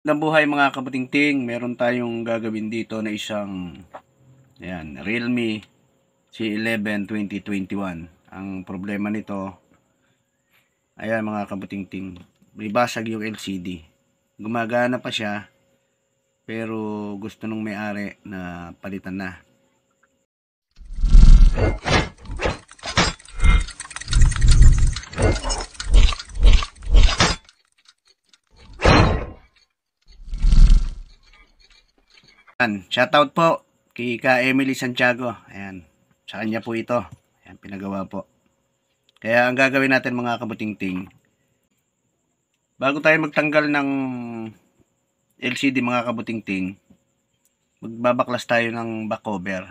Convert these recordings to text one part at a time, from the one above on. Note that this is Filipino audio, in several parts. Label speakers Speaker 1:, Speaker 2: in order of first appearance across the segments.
Speaker 1: Nabuhay mga kabutingting, meron tayong gagawin dito na isang ayan, Realme C11 2021. Ang problema nito, ayan mga kabutingting, may basag yung LCD. Gumagana pa siya, pero gusto nung may-ari na palitan na. Shoutout po kay Ka Emily Santiago. Ayan, sa kanya po ito. Ayan, pinagawa po. Kaya ang gagawin natin mga kabutingting, bago tayo magtanggal ng LCD mga kabutingting, magbabaklas tayo ng back cover.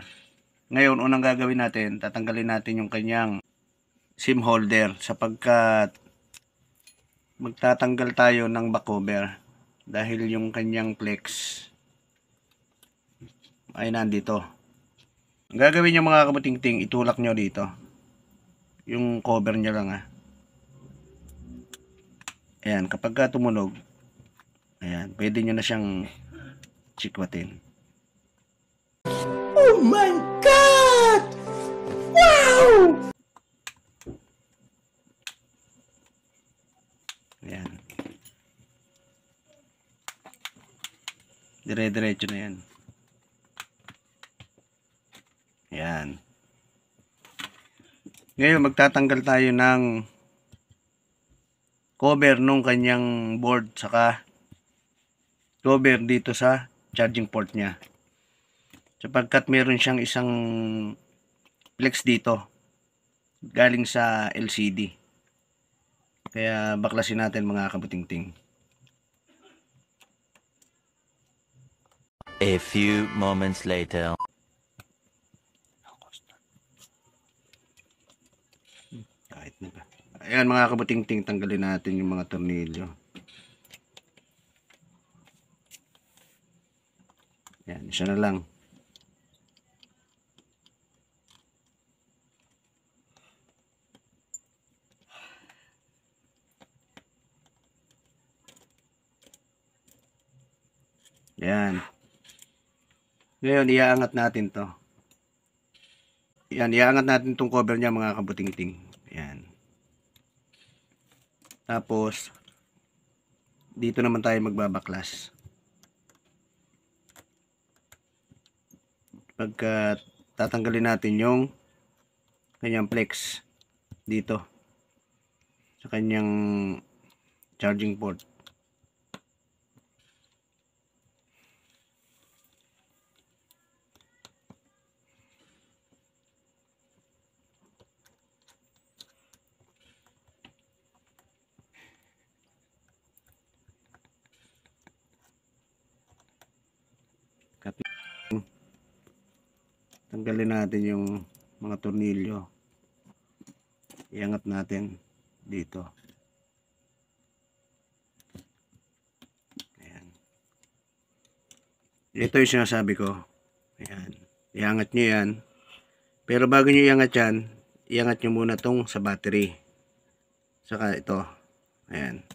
Speaker 1: Ngayon, unang gagawin natin, tatanggalin natin yung kanyang SIM holder sapagkat magtatanggal tayo ng back cover dahil yung kanyang flex ay nandito. Ang gagawin nyo mga kabutingting, itulak nyo dito yung cover nyo lang ayan, kapag ka tumunog, ayan, pwede nyo na siyang sikwatin.
Speaker 2: Oh my God! Wow!
Speaker 1: Ayan, dire-diretso na yan. Ayan. Ngayon magtatanggal tayo ng cover nung kanyang board saka cover dito sa charging port niya. Sapagkat meron siyang isang flex dito galing sa LCD. Kaya baklasin natin mga kabutingting.
Speaker 3: A few moments later.
Speaker 1: Ayan mga kabutingting, tanggalin natin yung mga tornilyo. Ayan, isa na lang. Ayan. Ngayon, iaangat natin to. Ayan, iaangat natin tong cover niya mga kabutingting. Ayan. Tapos, dito naman tayo magbabaklas. Pagka tatanggalin natin yung kanyang flex dito sa kanyang charging port. Tanggalin natin yung mga tornilyo. Iangat natin dito. Ayan. Ito yung sinasabi ko. Ayan. Iangat nyo yan. Pero bago nyo iangat yan, iangat nyo muna tong sa battery. Saka ito. Ayan.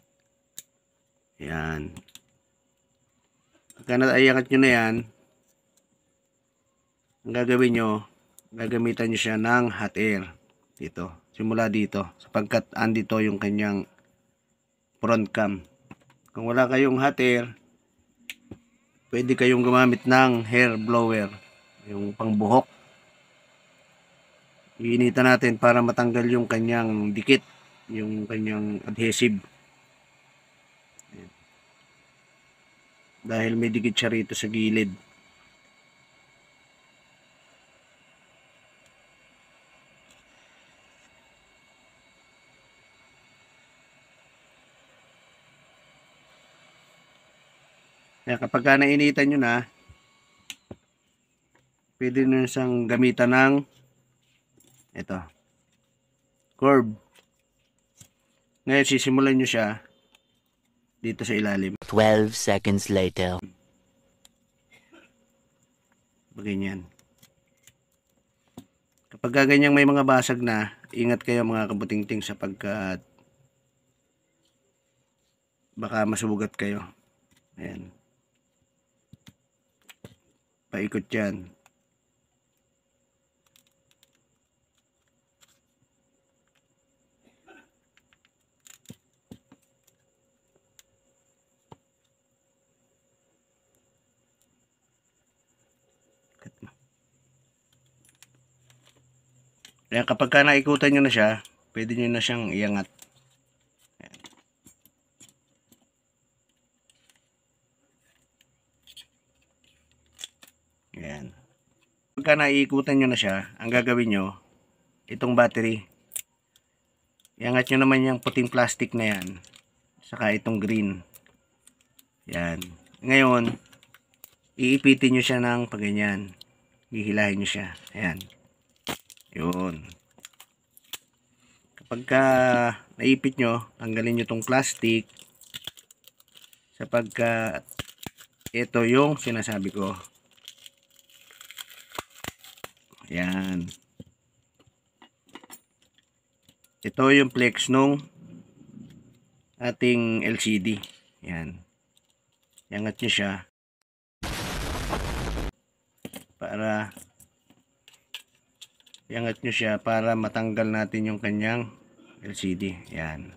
Speaker 1: Ayan. Pagka naiangat nyo na yan, ang gagawin nyo, gagamitan nyo siya ng hot air dito, simula dito, sapagkat andito yung kanyang front cam. Kung wala kayong hot air, pwede kayong gumamit ng hair blower, yung pangbuhok. Iinitan natin para matanggal yung kanyang dikit, yung kanyang adhesive. Dahil may dikit siya rito sa gilid. Kaya kapag nainitan nyo na, pwede nyo siyang gamitan ng ito, curve. Ngayon sisimulan nyo siya dito sa ilalim.
Speaker 3: 12 seconds later.
Speaker 1: Ganyan. Kapag ganyang may mga basag na, ingat kayo mga kabutingting sapagkat baka masugat kayo. Ayan. Paikot yan. Ayan, kapag ka naikutan nyo na siya, pwede nyo na siyang iangat. Ayan. Kapag ka naiikutan nyo na siya, ang gagawin nyo, itong battery, iangat nyo naman yung puting plastic na yan, saka itong green. Yan. Ngayon, iipitin nyo siya ng paganyan. Hihilahin nyo siya. Ayan. Yun. Kapag ka naipit nyo, tanggalin nyo tong plastic, sapagka ito yung sinasabi ko. Ayan. Ito yung flex nung ating LCD. Ayan. Iangat nyo siya para matanggal natin yung kanyang LCD. Ayan.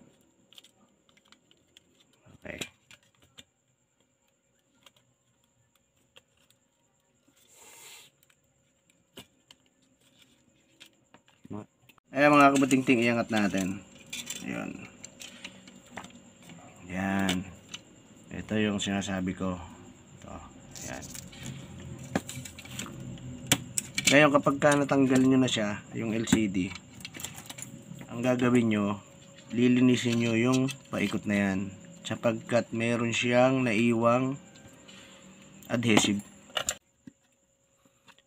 Speaker 1: Okay. Ayan mga kabuting-ting, iangat natin. Ayan. Ayan. Ito yung sinasabi ko. Ito. Ayan. Ngayon kapag ka natanggal nyo na siya, yung LCD, ang gagawin nyo, lilinisin nyo yung paikot na yan. Sapagkat meron siyang naiwang adhesive.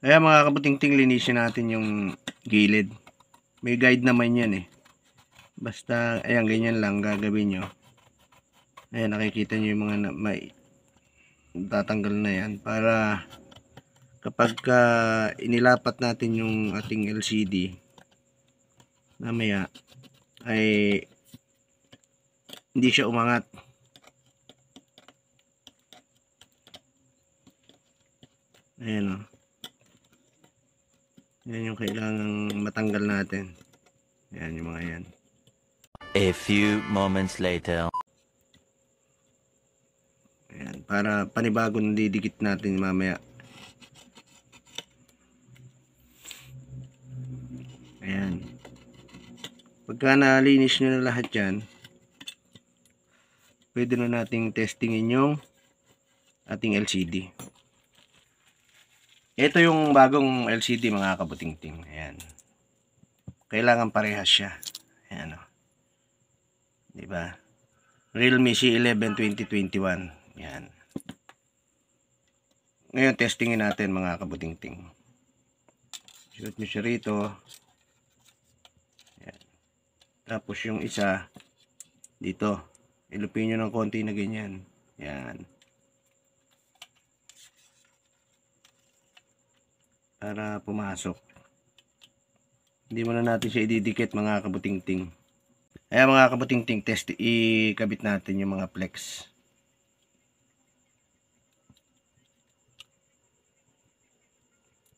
Speaker 1: Kaya mga kabuting-ting, linisin natin yung gilid. May guide naman yan eh. Basta, ayan, ganyan lang gagawin nyo. Ayan, nakikita nyo yung mga tatanggal na yan. Para kapag inilapat natin yung ating LCD, mamaya ay hindi siya umangat. Ayan o. Yan yung kailangang matanggal natin. Ayan yung mga yan.
Speaker 3: A few moments later.
Speaker 1: Ayan, para panibagong didikit natin mamaya. Ayan. Pagka nalinis nyo na lahat yan, pwede na nating testingin yung ating LCD. Ito yung bagong LCD mga kabuting-ting. Ayan. Kailangan parehas siya. Ayan o. Diba? Realme C11 2021. Ayan. Ngayon testingin natin mga kabuting-ting. Shoot nyo siya rito. Ayan. Tapos yung isa dito. Ilupin nyo ng konti na ganyan. Ayan. Para pumasok. Hindi mo na natin siya ididikit mga kabuting-ting. Ayan mga kabuting-ting, ikabit natin yung mga flex.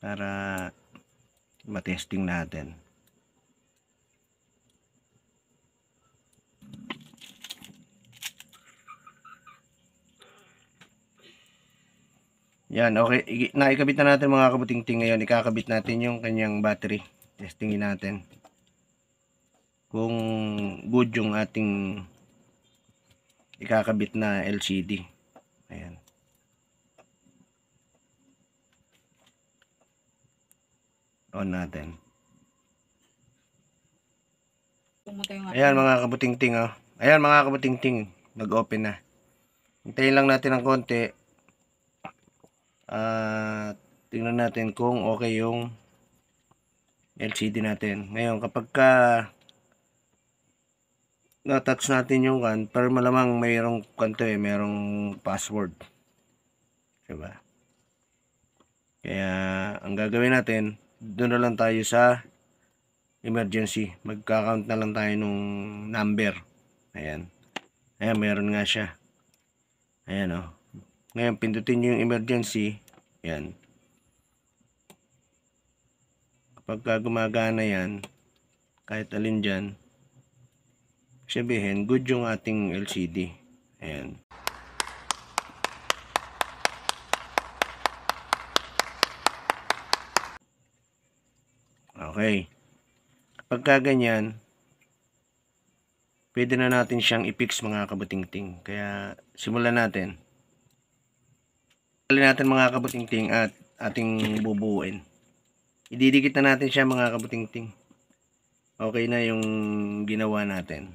Speaker 1: Para matesting natin. Yan, okay. Naikabit na natin mga kabuting-ting. Ngayon, ikakabit natin yung kanyang battery. Testingin natin kung good yung ating ikakabit na LCD. Ayan. On natin. Ayan mga kabuting-ting. Oh. Ayan mga kabuting-ting. Nag-open na. Hintayin lang natin ng konti. Tingnan natin kung okay yung LCD natin. Ngayon kapag na-touch natin yung kan, pero malamang mayroong kanto eh, mayroong password. Diba? Kaya ang gagawin natin, doon na lang tayo sa emergency. Magka-count na lang tayo nung number. Ayan. Ayan, mayroon nga siya. Ayan o. Ngayon, pindutin nyo yung emergency. Yan. Kapag gumagana yan, kahit alin dyan, sabihin, good yung ating LCD. Ayan. Okay. Kapag ganyan, pwede na natin siyang i-fix mga kabutingting. Kaya, simulan natin. Simulan natin mga kabutingting at ating bubuuin. Ididikit na natin siya mga kabutingting. Okay na yung ginawa natin.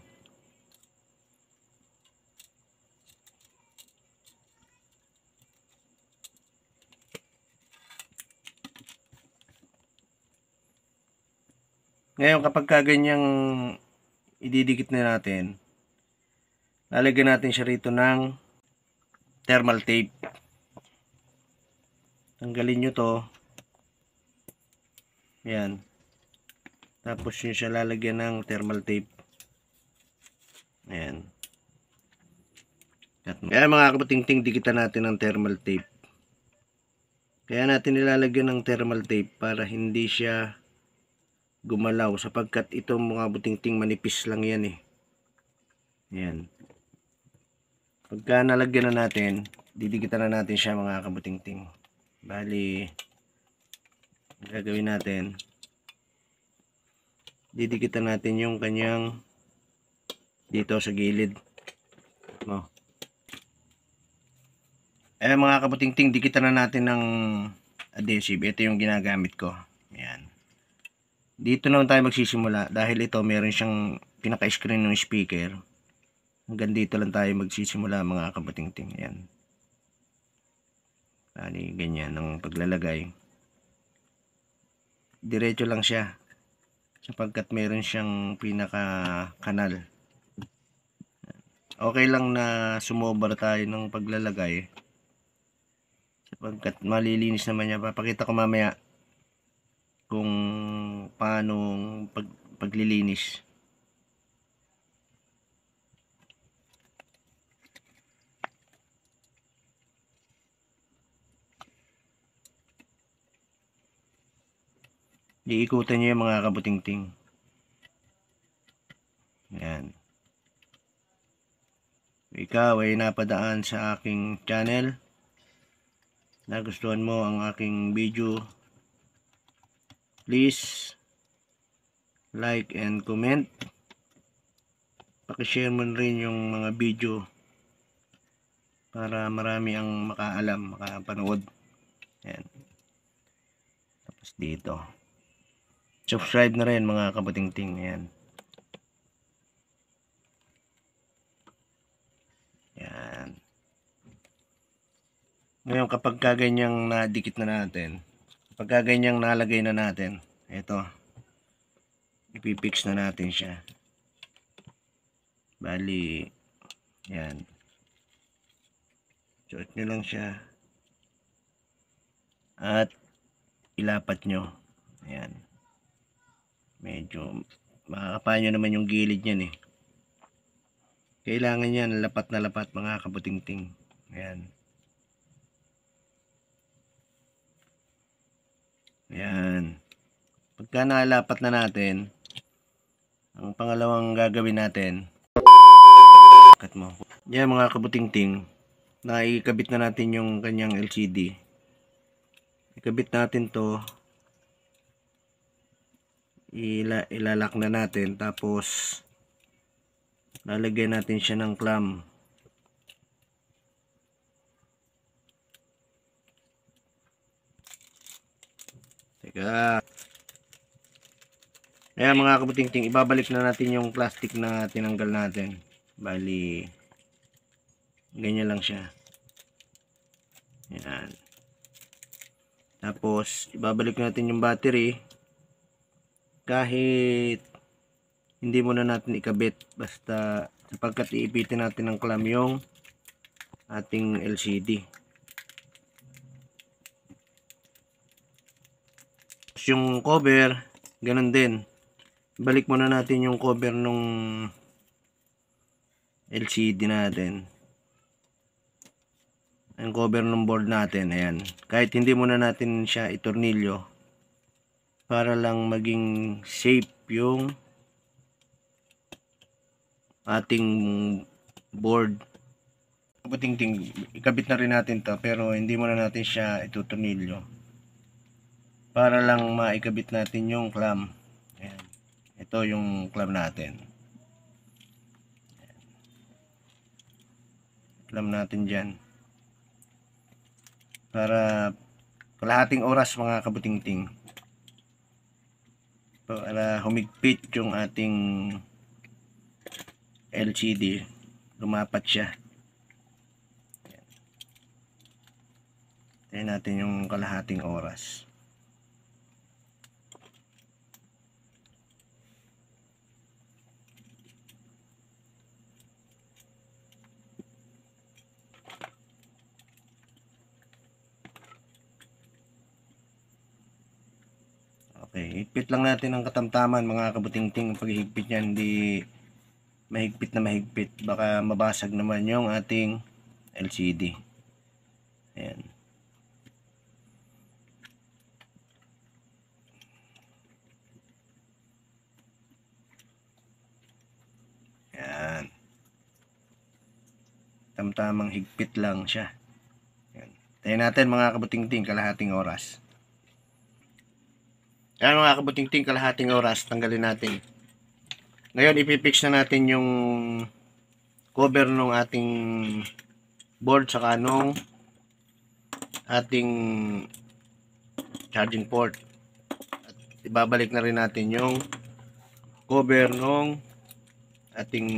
Speaker 1: Ngayon kapag kaganyang ididikit na natin, lalagyan natin siya rito ng thermal tape. Tanggalin nyo to. Yan. Tapos yun siya lalagyan ng thermal tape. Ayan. Kaya mga kabutingting, dikitan natin ng thermal tape. Kaya natin nilalagyan ng thermal tape para hindi siya gumalaw sapagkat itong mga butingting manipis lang yan eh. Ayan. Pagka nalagyan na natin, didikitan na natin siya mga kabutingting. Bali, gagawin natin, didikitan natin yung kanyang dito sa gilid. No. Mga kabutingting, dikitan na natin ng adhesive. Ito yung ginagamit ko. Ayan. Dito naman tayo magsisimula dahil ito meron siyang pinaka-screen ng speaker. Hanggang dito lang tayo magsisimula mga kabutingting. Ayan. Bali, ganyan ang paglalagay. Diretso lang siya sapagkat meron siyang pinaka-kanal. Okay lang na sumobra tayo ng paglalagay sapagkat malilinis naman niya. Papakita ko mamaya kung paano paglilinis. Iikutan nyo yung mga kabutingting. Ayan. Ikaw ay napadaan sa aking channel, nagustuhan mo ang aking video, please like and comment. Pakishare mo rin yung mga video para marami ang makaalam, makapanood. Ayan. Tapos dito subscribe na rin mga kabutingting. Ayan. Ayan. Ngayon kapag kaganyang nadikit na natin, kapag kaganyang nalagay na natin, ito, ipipix na natin siya. Bali, yan. Suot nyo lang siya at ilapat nyo. Ayan. Medyo makakapahan nyo naman yung gilid nyan eh. Kailangan yan lapat na lapat mga kabutingting. Ayan. Ayan. Pagka nalapat na natin, ang pangalawang gagawin natin, cut mo. Yan mga kabutingting, naikabit na natin yung kanyang LCD. Ikabit natin to, ilalak na natin, tapos lalagyan natin siya ng clamp. Teka. Ayan mga kabutingting, ibabalik na natin yung plastic na tinanggal natin. Bali, ganyan lang siya. Ayan. Tapos, ibabalik natin yung battery. Kahit hindi muna natin ikabit, basta sapagkat iipitin natin ng clamp yung ating LCD. Yung cover, ganun din. Balik muna natin yung cover nung LCD natin. ang cover ng board natin. Ayan. Kahit hindi muna natin siya itornilyo, para lang maging safe yung ating board. Kabuting-ting, ikabit na rin natin to, pero hindi muna natin siya itutornilyo, para lang maikabit natin yung clamp. Ayan. Ito yung clamp natin. Clamp natin dyan, para kalahating oras mga kabuting-ting, para humigpit yung ating LCD, lumapat siya. Tayo natin yung kalahating oras. Okay, higpit lang natin ang katamtaman mga kabuting-ting. Pag higpit niyan, hindi mahigpit na mahigpit, baka mabasag naman yung ating LCD. Ayan. Ayan. Tamtamang higpit lang siya. Ayan. Tayo natin mga kabuting-ting, kalahating oras. Ayan mga kabuting-ting, kalahating oras, tanggalin natin. Ngayon, ipipix na natin yung cover ng ating board saka nung ating charging port. At ibabalik na rin natin yung cover ng ating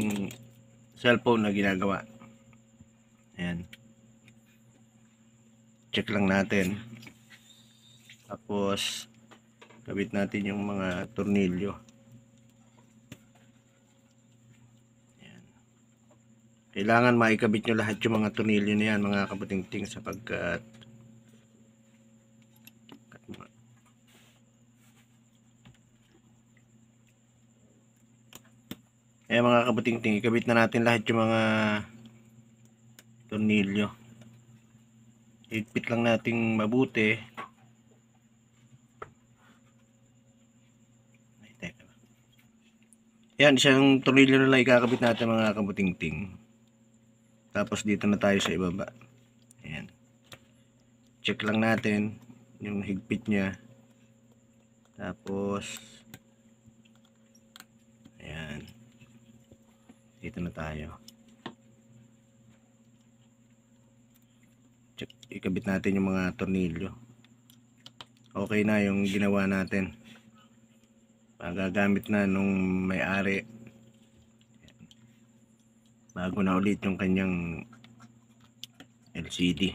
Speaker 1: cellphone na ginagawa. Ayan. Check lang natin. Tapos, kabit natin yung mga tornilyo. Kailangan maikabit nyo lahat yung mga tornilyo na yan mga kabuting-ting, sapagkat mga kabuting-ting, ikabit na natin lahat yung mga tornilyo. Higpit lang nating mabuti. Yan, isang tornilyo na lang ikakabit natin mga kabuting-ting. Tapos dito na tayo sa ibaba. Ayan. Check lang natin yung higpit niya. Tapos ayan. Dito na tayo. Check, ikabit natin yung mga tornilyo. Okay na yung ginawa natin. Magagamit na nung may-ari. Bago na ulit yung kanyang LCD.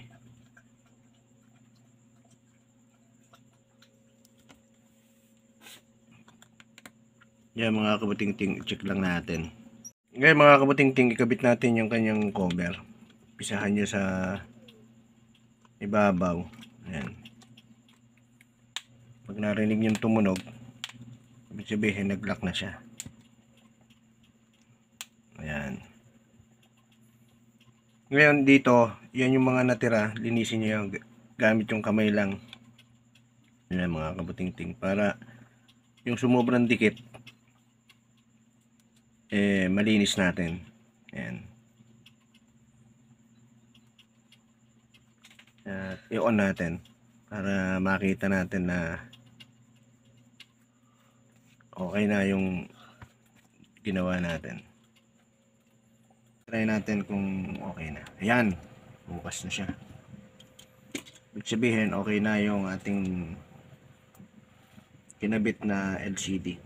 Speaker 1: Yan mga kabuting-ting, check lang natin. Ngayon mga kabuting-ting, ikabit natin yung kanyang cover. Pisahan nyo sa ibabaw. Ayan. Pag narinig yung tumunog, ibig sabihin nag-lock na siya. Ayan. Ngayon dito, yan yung mga natira, linisin nyo yung gamit yung kamay lang. Ayan mga kabuting-ting, para yung sumubrang dikit malinis natin. Ayan. At i-on natin para makita natin na okay na yung ginawa natin. Try natin kung okay na. Ayan, bukas na siya. Ibig sabihin okay na yung ating kinabit na LCD.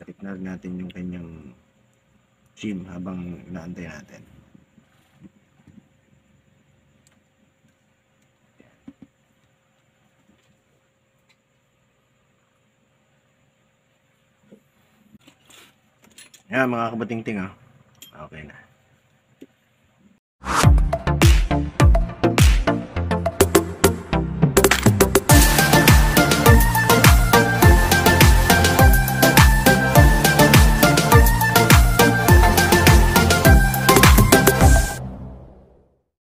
Speaker 1: Tarik na rin natin yung kanyang SIM habang inaantay natin. Yan mga kabating-ting, okay na.